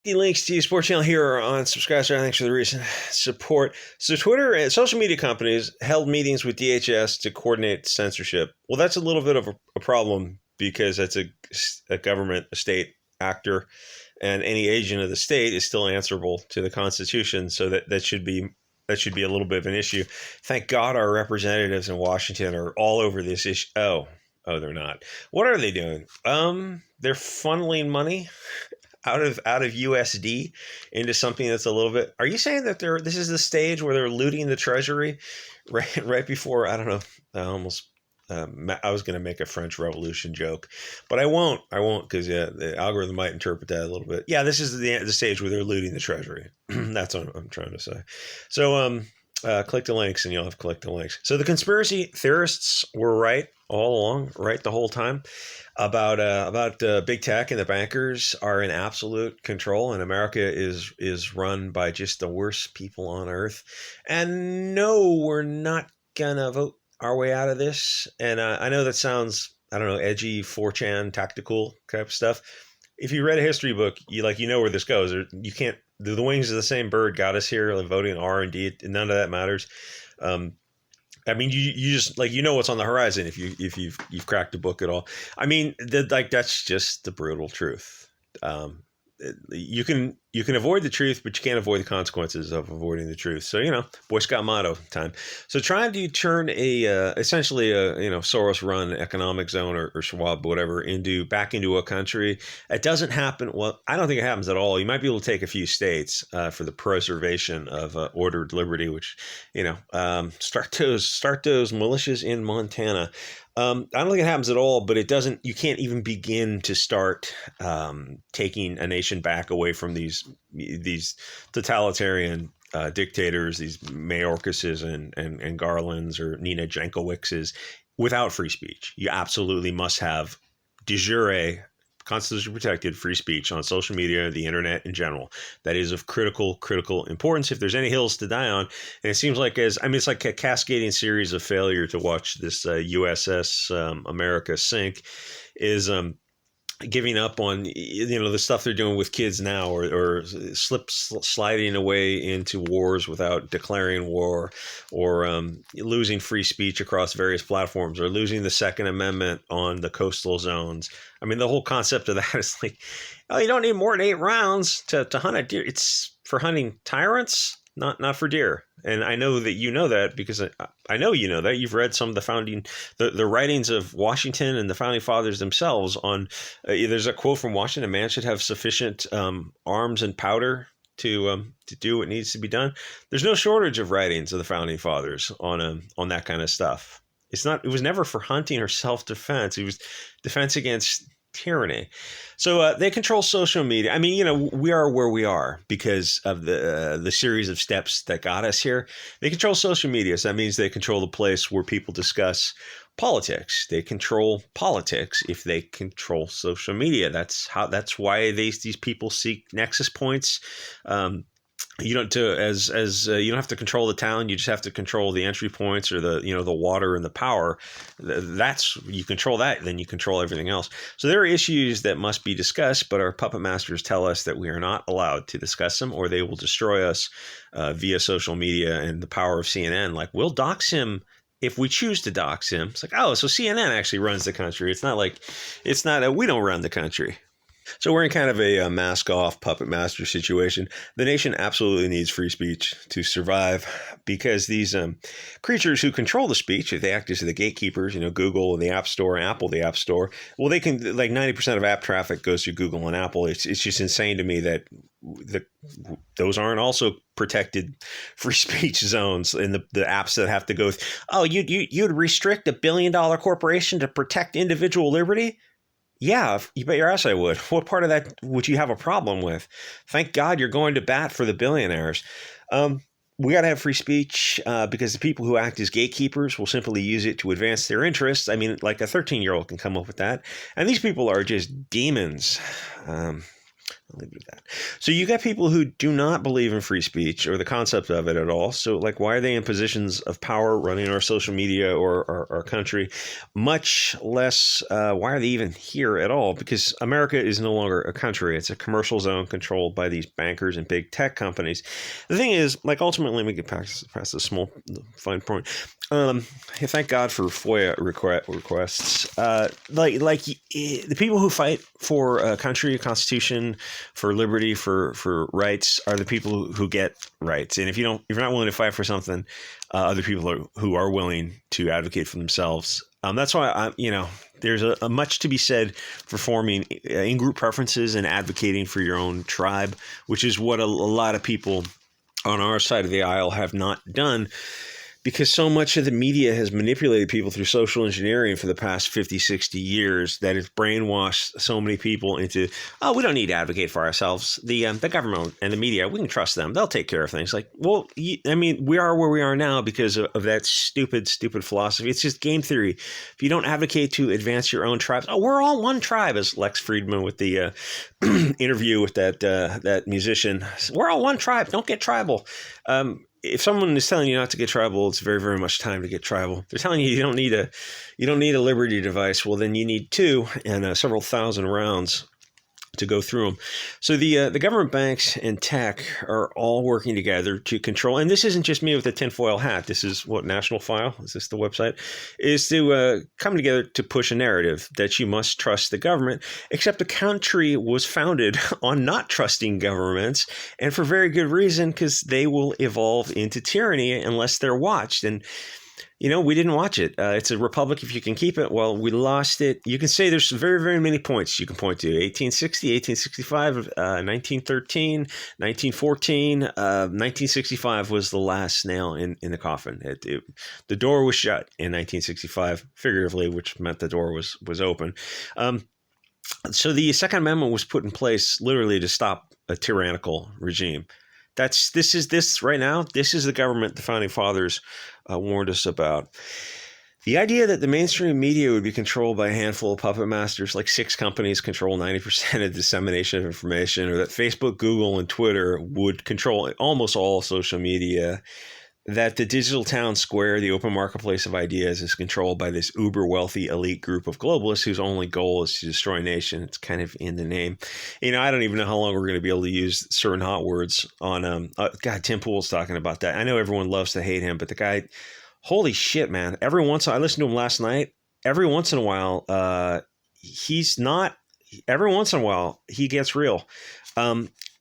The links to Sports Channel here are on Subscriber. Thanks for the recent support. So Twitter and social media companies held meetings with DHS to coordinate censorship. Well, that's a little bit of a problem because that's a government, a state actor, and any agent of the state is still answerable to the Constitution. So that should be a little bit of an issue. Thank God our representatives in Washington are all over this issue. Oh, they're not. What are they doing? They're funneling money out of USD into something that's a little bit. Are you saying that this is the stage where they're looting the treasury right before? I don't know. I was going to make a French Revolution joke, but I won't because the algorithm might interpret that a little bit. Yeah, this is the stage where they're looting the treasury. That's what I'm trying to say. So click the links and you'll have clicked the links. So the conspiracy theorists were right all along, right the whole time, about big tech and the bankers are in absolute control, and America is run by just the worst people on earth. And no, we're not gonna vote our way out of this. And I know that sounds, I don't know, edgy, 4chan, tactical type of stuff. If you read a history book, you know where this goes. Or you can't. The wings of the same bird got us here. Like voting R&D, none of that matters. I mean, you just what's on the horizon if you've cracked a book at all. I mean, that's just the brutal truth. You can avoid the truth, but you can't avoid the consequences of avoiding the truth. So, Boy Scout motto time. So trying to turn essentially a Soros run economic zone or Schwab, whatever, back into a country. It doesn't happen. Well, I don't think it happens at all. You might be able to take a few states for the preservation of ordered liberty, which, start those militias in Montana. I don't think it happens at all, but it doesn't. You can't even begin to start taking a nation back away from these totalitarian dictators, these Mayorkases and Garlands or Nina Jankowiczes, without free speech. You absolutely must have de jure, constitutionally protected free speech on social media, the internet in general. That is of critical importance if there's any hills to die on. And it seems like it's like a cascading series of failure to watch this USS America sink is giving up on the stuff they're doing with kids now, or sliding away into wars without declaring war, or losing free speech across various platforms, or losing the Second Amendment on the coastal zones. I mean, the whole concept of that is like, oh, you don't need more than 8 rounds to hunt a deer. It's for hunting tyrants, not for deer. And I know that you know that because I know you know that. You've read some of the writings of Washington and the founding fathers themselves on, there's a quote from Washington: man should have sufficient arms and powder to do what needs to be done. There's no shortage of writings of the founding fathers on that kind of stuff. It was never for hunting or self-defense. It was defense against tyranny. So they control social media. I mean, we are where we are because of the series of steps that got us here. They control social media. So that means they control the place where people discuss politics. They control politics if they control social media. That's why these people seek nexus points. You don't you don't have to control the town. You just have to control the entry points or the water and the power. You control that, then you control everything else. So there are issues that must be discussed, but our puppet masters tell us that we are not allowed to discuss them, or they will destroy us via social media and the power of CNN. Like, we'll dox him if we choose to dox him. It's like, oh, so CNN actually runs the country. It's not we don't run the country. So we're in kind of a mask off puppet master situation. The nation absolutely needs free speech to survive, because these creatures who control the speech, if they act as the gatekeepers, Google and the App Store, Apple the App Store, well, they can, 90% of app traffic goes through Google and Apple. It's just insane to me that those aren't also protected free speech zones in the apps that have to go. You'd restrict $1 billion corporation to protect individual liberty? Yeah, you bet your ass I would. What part of that would you have a problem with? Thank God you're going to bat for the billionaires. We got to have free speech because the people who act as gatekeepers will simply use it to advance their interests. I mean, like a 13-year-old can come up with that. And these people are just demons. I'll leave it at that. So you got people who do not believe in free speech or the concept of it at all. So like, why are they in positions of power running our social media or our country? Much less, why are they even here at all? Because America is no longer a country. It's a commercial zone controlled by these bankers and big tech companies. The thing is, like, ultimately, let me get past this small fine point. Thank God for FOIA requests. The people who fight for a country, a constitution, for liberty, for rights, are the people who get rights. And if you're not willing to fight for something, other people who are willing to advocate for themselves. That's why there's a much to be said for forming in-group preferences and advocating for your own tribe, which is what a lot of people on our side of the aisle have not done. Because so much of the media has manipulated people through social engineering for the past 50, 60 years that it's brainwashed so many people into, oh, we don't need to advocate for ourselves. The government and the media, we can trust them. They'll take care of things. Like, well, we are where we are now because of that stupid philosophy. It's just game theory. If you don't advocate to advance your own tribes, oh, we're all one tribe, as Lex Friedman with the interview with that musician. We're all one tribe. Don't get tribal. If someone is telling you not to get tribal, it's very, very much time to get tribal. They're telling you don't need a Liberty device. Well, then you need two and several thousand rounds to go through them. So the government, banks, and tech are all working together to control. And this isn't just me with a tinfoil hat. This is what National File, is this the website, is to come together to push a narrative that you must trust the government, except the country was founded on not trusting governments, and for very good reason, because they will evolve into tyranny unless they're watched. And we didn't watch it. It's a republic if you can keep it. Well, we lost it. You can say there's very, very many points you can point to. 1860, 1865, 1913, 1914. 1965 was the last nail in the coffin. The door was shut in 1965, figuratively, which meant the door was open. So the Second Amendment was put in place literally to stop a tyrannical regime. This is the government the founding fathers warned us about. The idea that the mainstream media would be controlled by a handful of puppet masters, like 6 companies control 90% of dissemination of information, or that Facebook, Google, and Twitter would control almost all social media, that the digital town square, the open marketplace of ideas, is controlled by this uber wealthy elite group of globalists whose only goal is to destroy a nation. It's kind of in the name. I don't even know how long we're going to be able to use certain hot words on, God, Tim Pool's talking about that. I know everyone loves to hate him, but the guy, holy shit, man. I listened to him last night. Every once in a while, he gets real.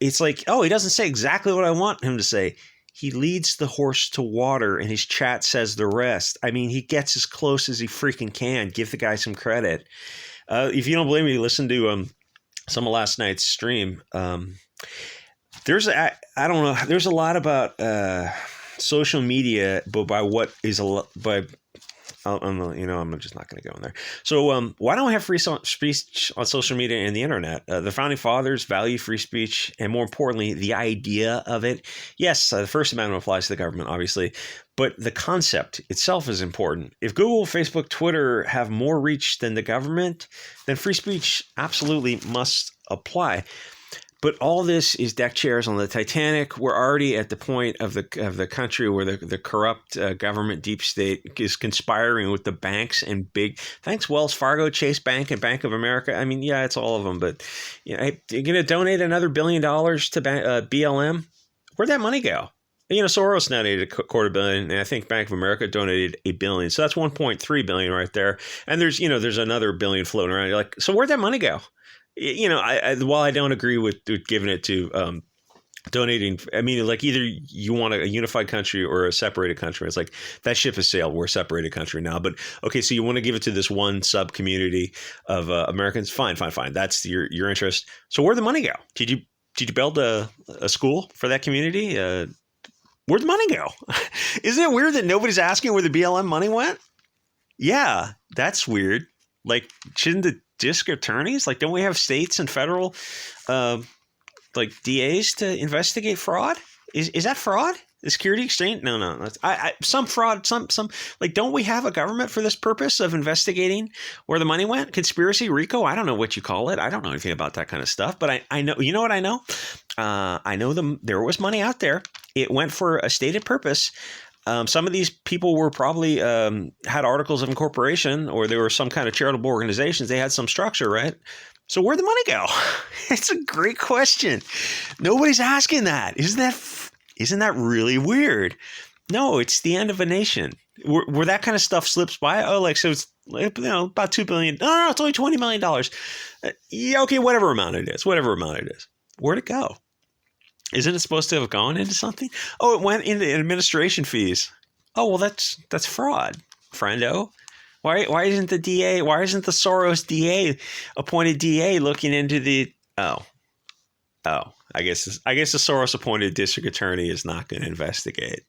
It's like, oh, he doesn't say exactly what I want him to say. He leads the horse to water and his chat says the rest. I mean, he gets as close as he freaking can. Give the guy some credit. If you don't believe me, listen to some of last night's stream. There's a lot about social media, but I'm just not going to go in there. So why don't we have free speech on social media and the internet? The founding fathers value free speech, and more importantly, the idea of it. Yes, the First Amendment applies to the government, obviously, but the concept itself is important. If Google, Facebook, Twitter have more reach than the government, then free speech absolutely must apply. But all this is deck chairs on the Titanic. We're already at the point of the country where the corrupt government deep state is conspiring with the banks and thanks Wells Fargo, Chase Bank, and Bank of America. I mean, yeah, it's all of them. But you're going to donate another $1 billion to BLM? Where'd that money go? Soros donated $250 million, and I think Bank of America donated $1 billion. So that's $1.3 billion right there. And there's another $1 billion floating around. You're like, so where'd that money go? While I don't agree with giving it to donating, I mean, like, either you want a unified country or a separated country. It's like that ship has sailed. We're a separated country now. But okay, so you want to give it to this one sub community of Americans? Fine. That's your interest. So where'd the money go? Did you build a school for that community? Where'd the money go? Isn't it weird that nobody's asking where the BLM money went? Yeah, that's weird. Like, shouldn't the district attorneys, like, don't we have states and federal like DAs to investigate fraud? Is that fraud? The security exchange? No. That's some fraud. Some like. Don't we have a government for this purpose of investigating where the money went? Conspiracy, RICO. I don't know what you call it. I don't know anything about that kind of stuff. But I know. You know what I know? I know there was money out there. It went for a stated purpose. Some of these people were probably had articles of incorporation, or they were some kind of charitable organizations. They had some structure, right? So where'd the money go? It's a great question. Nobody's asking that. Isn't that really weird? No, it's the end of a nation. Where that kind of stuff slips by. Oh, like, so it's, about $2 billion. No, it's only $20 million. Yeah, okay, whatever amount it is. Where'd it go? Isn't it supposed to have gone into something? Oh, it went into administration fees. Oh, well, that's fraud, friendo. Why isn't the DA? Why isn't the Soros DA appointed DA looking into the? Oh, I guess the Soros appointed district attorney is not going to investigate.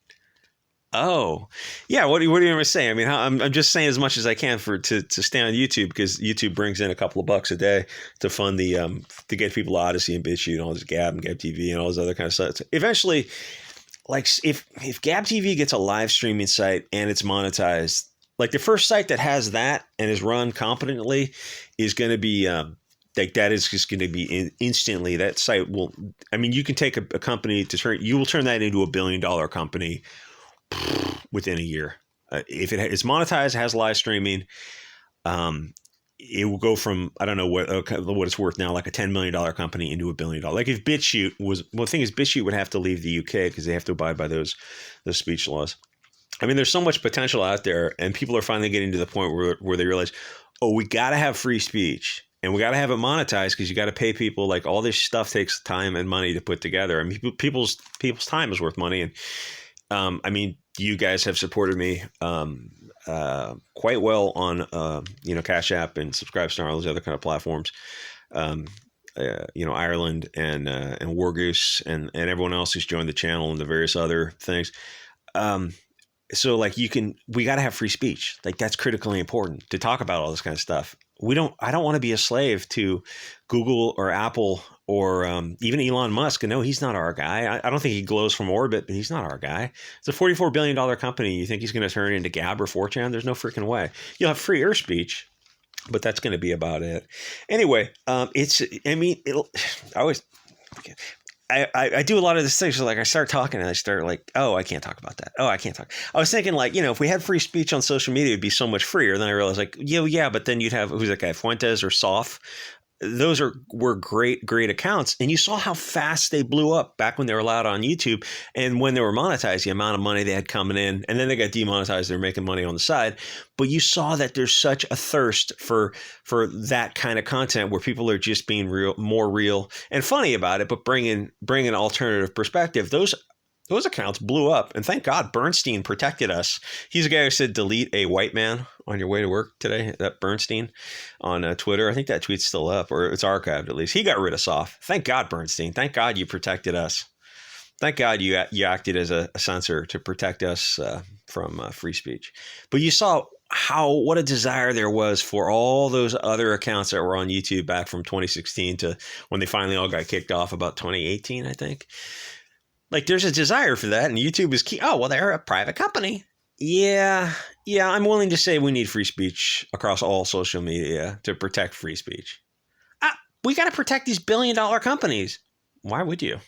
Oh, yeah. What do you want to say? I mean, I'm just saying as much as I can to stay on YouTube, because YouTube brings in a couple of bucks a day to fund the to get people Odyssey and BitChute and all this Gab and Gab TV and all this other kind of stuff. So eventually, like if Gab TV gets a live streaming site and it's monetized, like the first site that has that and is run competently is going to be like that is just going to be instantly, that site will. I mean, you can take a company you will turn that into $1 billion company within a year. If it's monetized, has live streaming, it will go from, I don't know what it's worth now, like a $10 million company into $1 billion. Like if BitChute was, well, the thing is, BitChute would have to leave the UK because they have to abide by those speech laws. I mean, there's so much potential out there, and people are finally getting to the point where they realize, oh, we got to have free speech. And we got to have it monetized because you got to pay people. Like, all this stuff takes time and money to put together. I mean, people's time is worth money. And I mean, you guys have supported me quite well on Cash App and Subscribestar and all those other kind of platforms. Ireland and Wargoose and everyone else who's joined the channel and the various other things. So like we got to have free speech. Like, that's critically important to talk about all this kind of stuff. I don't want to be a slave to Google or Apple or even Elon Musk. No, he's not our guy. I don't think he glows from orbit, but he's not our guy. It's a $44 billion company. You think he's going to turn into Gab or 4chan? There's no freaking way. You'll have freer speech, but that's going to be about it. Anyway, I do a lot of this thing. So like, I start talking and I start like, oh, I can't talk about that. Oh, I can't talk. I was thinking like, if we had free speech on social media, it'd be so much freer. Then I realized like, yeah, but then you'd have, who's that guy? Fuentes or Soph. Those were great accounts. And you saw how fast they blew up back when they were allowed on YouTube. And when they were monetized, the amount of money they had coming in, and then they got demonetized. They're making money on the side. But you saw that there's such a thirst for that kind of content where people are just being more real and funny about it, but bring an alternative perspective. Those accounts blew up, and thank God Bernstein protected us. He's a guy who said, delete a white man on your way to work today, that Bernstein on Twitter. I think that tweet's still up, or it's archived at least. He got rid of Soph. Thank God, Bernstein. Thank God you protected us. Thank God you acted as a censor to protect us from free speech. But you saw what a desire there was for all those other accounts that were on YouTube back from 2016 to when they finally all got kicked off about 2018, I think. Like, there's a desire for that, and YouTube is key. Oh, well, they're a private company. Yeah, I'm willing to say we need free speech across all social media to protect free speech. We got to protect these billion-dollar companies. Why would you?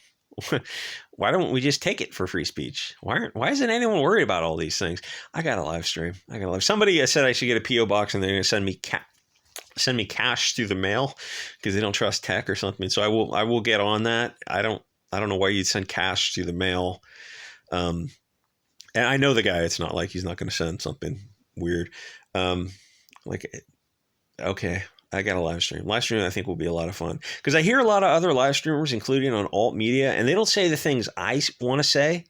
Why don't we just take it for free speech? Why isn't anyone worried about all these things? I got a live stream. Somebody said I should get a P.O. box, and they're going to send me cash through the mail because they don't trust tech or something. So I will get on that. I don't know why you'd send cash through the mail. And I know the guy. It's not like he's not going to send something weird. Okay, I got a live stream. Live stream, I think, will be a lot of fun. Because I hear a lot of other live streamers, including on alt media, and they don't say the things I want to say.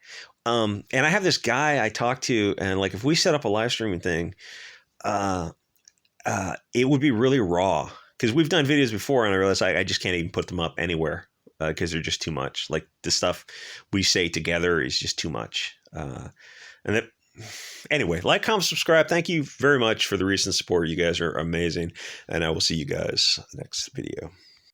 And I have this guy I talk to, and like, if we set up a live streaming thing, it would be really raw. Because we've done videos before, and I realized I just can't even put them up anywhere. Because they're just too much. Like, the stuff we say together is just too much. Anyway, like, comment, subscribe. Thank you very much for the recent support. You guys are amazing. And I will see you guys next video.